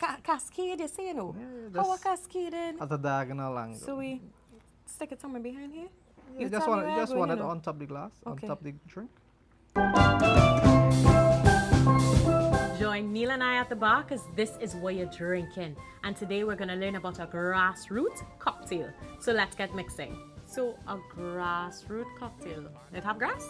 Cascade, you say, you know? Yeah, How a cascading? at a diagonal angle. So we stick it somewhere behind here? Yeah, You just tell me want where I just go, want you it know. on top of the glass, Okay. on top of the drink. Join Neil and I at the bar because this is what you're drinking. And today we're going to learn about a grassroots cocktail. So let's get mixing. So a grassroots cocktail, it have grass?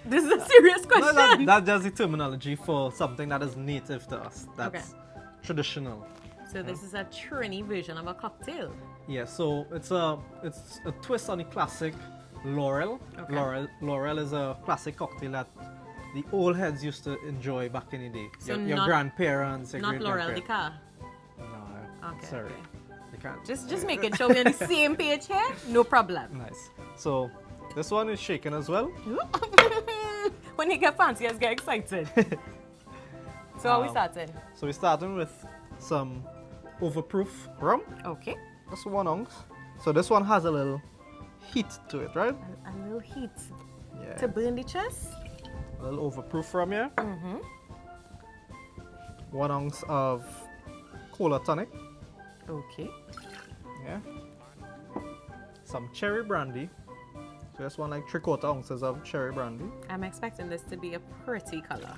This is a serious question. No, that's just the terminology for something that is native to us. That's traditional. So this is a Trini version of a cocktail. Yeah, so it's a twist on the classic Laurel. Okay. Laurel is a classic cocktail that the old heads used to enjoy back in the day. So Your not- grandparents, your Not Laurel the great-grandparents. car. No, Okay, sorry. okay. You can't. Just making sure we're on the same page here. No problem. Nice. So this one is shaken as well. When you get fancy, just get excited. So how we starting? So we're starting with some overproof rum. Okay. That's 1 ounce. So this one has a little heat to it, right? A little heat Yeah. to burn the chest. A little overproof rum here. Mm-hmm. 1 ounce of Kola tonic. Okay. Yeah. Some cherry brandy. So this one like 3/4 ounces of cherry brandy. I'm expecting this to be a pretty color.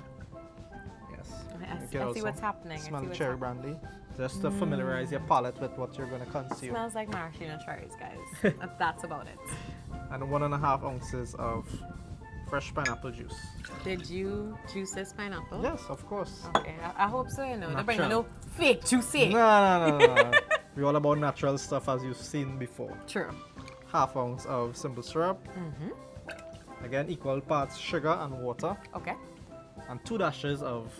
Yes. I You see can also what's happening. Smell I see the what's cherry happening. brandy. Just to familiarize your palate with what you're going to consume. Smells like maraschino cherries, guys. That's about it. And 1.5 ounces of fresh pineapple juice. Did you juice this pineapple? Yes, of course. Okay, I hope so, you know. Don't bring me Natural. no fake juicy. No. We're all about natural stuff as you've seen before. True. 1/2 ounce of simple syrup. Mm-hmm. Again, equal parts sugar and water. Okay. And 2 dashes of,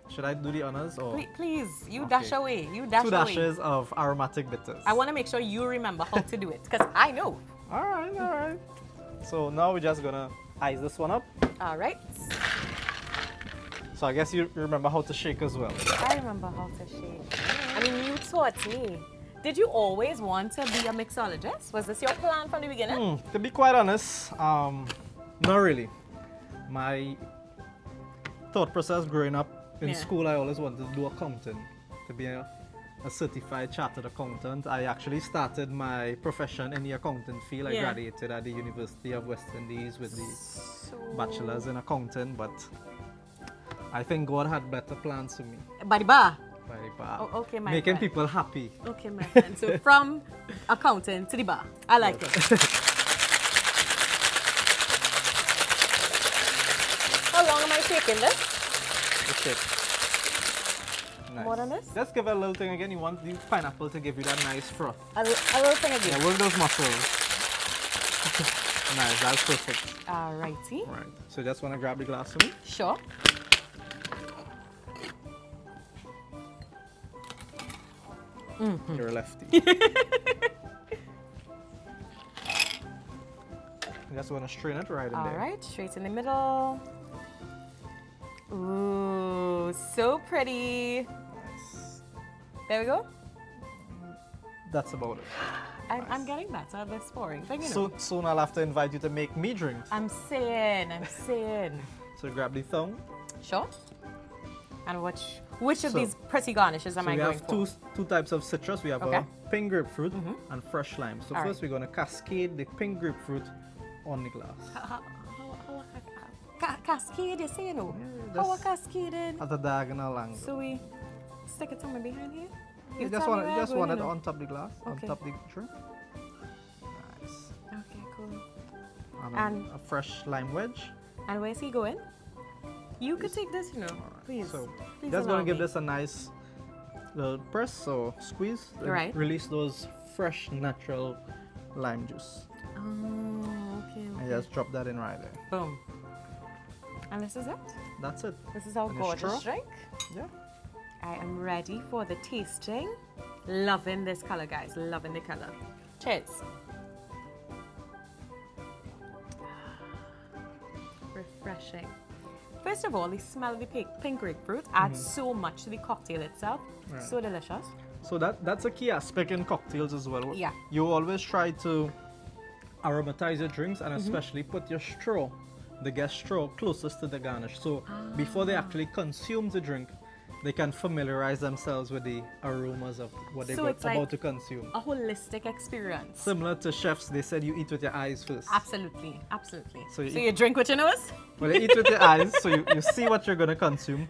should I do the honors or? Please, you Okay. dash away. You dash 2 away. dashes of aromatic bitters. I want to make sure you remember how to do it because I know. All right. So now we're just gonna ice this one up. All right. So I guess you remember how to shake as well. I remember how to shake. I mean, you taught me. Did you always want to be a mixologist? Was this your plan from the beginning? To be quite honest, not really. My thought process growing up in Yeah. school, I always wanted to do accounting, to be a certified chartered accountant. I actually started my profession in the accounting field. I Yeah. graduated at the University of West Indies with the So... bachelor's in accounting, but I think God had better plans for me. By the bar. Oh, okay, my Making friend. people happy. Okay, my friend. So from accounting to the bar. I like it. How long am I taking this? That's it. Nice. More than this? Let's give it a little thing again. You want the pineapple to give you that nice froth. A little thing again. Yeah, work those muscles. Nice, that's perfect. Alrighty. Right. So just want to grab the glass for me. Sure. You're a lefty. Just want to strain it right in there. Alright, straight in the middle. Ooh, so pretty. Nice. There we go. That's about it. I'm getting better at this pouring thing, you know. So soon I'll have to invite you to make me drinks. I'm saying. So grab the thong. Sure. And which of So- these pretty garnishes am So I we going have for? two types of citrus. We have Okay. a pink grapefruit and fresh lime. So All first we're going to cascade the pink grapefruit on the glass. Cascade, you say, you know. Yeah, How a just- cascading? At a diagonal angle. So we stick it somewhere behind here? You You just tell me want where I just go, want you it know. on top of the glass, on Okay. top of the drink. Nice. Okay, cool. And, And- a fresh lime wedge. And where's he going? You could take this, you know. Please. So Please just allow going to give me. this a nice little press or squeeze. and Right. Release those fresh natural lime juice. Oh, okay. And just drop that in right there. Boom. And this is it? That's it. This is our And a gorgeous straw? drink. Yeah. I am ready for the tasting. Loving this color, guys. Loving the color. Cheers. Refreshing. First of all, the smell of the pink grapefruit adds so much to the cocktail itself. Right. So delicious. So that's a key aspect in cocktails as well. Yeah. You always try to aromatize your drinks and especially put your straw, the guest straw, closest to the garnish. So before they actually consume the drink, they can familiarize themselves with the aromas of what they're So it's about like to consume. a holistic experience. Similar to chefs, they said you eat with your eyes first. Absolutely, absolutely. So So you you drink with your nose? Well, you eat with your eyes, so you see what you're going to consume,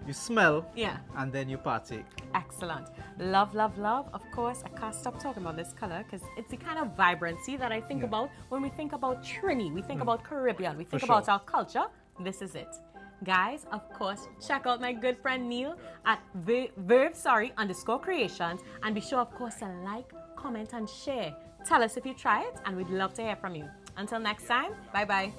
you smell, Yeah. and then you partake. Excellent. Love, love, love. Of course, I can't stop talking about this color because it's the kind of vibrancy that I think about when we think about Trini, we think about Caribbean, we think For about sure. our culture. This is it. Guys, of course, check out my good friend Neil at Verve Creations, and be sure, of course, to like, comment, and share. Tell us if you try it, and we'd love to hear from you. Until next time, bye-bye.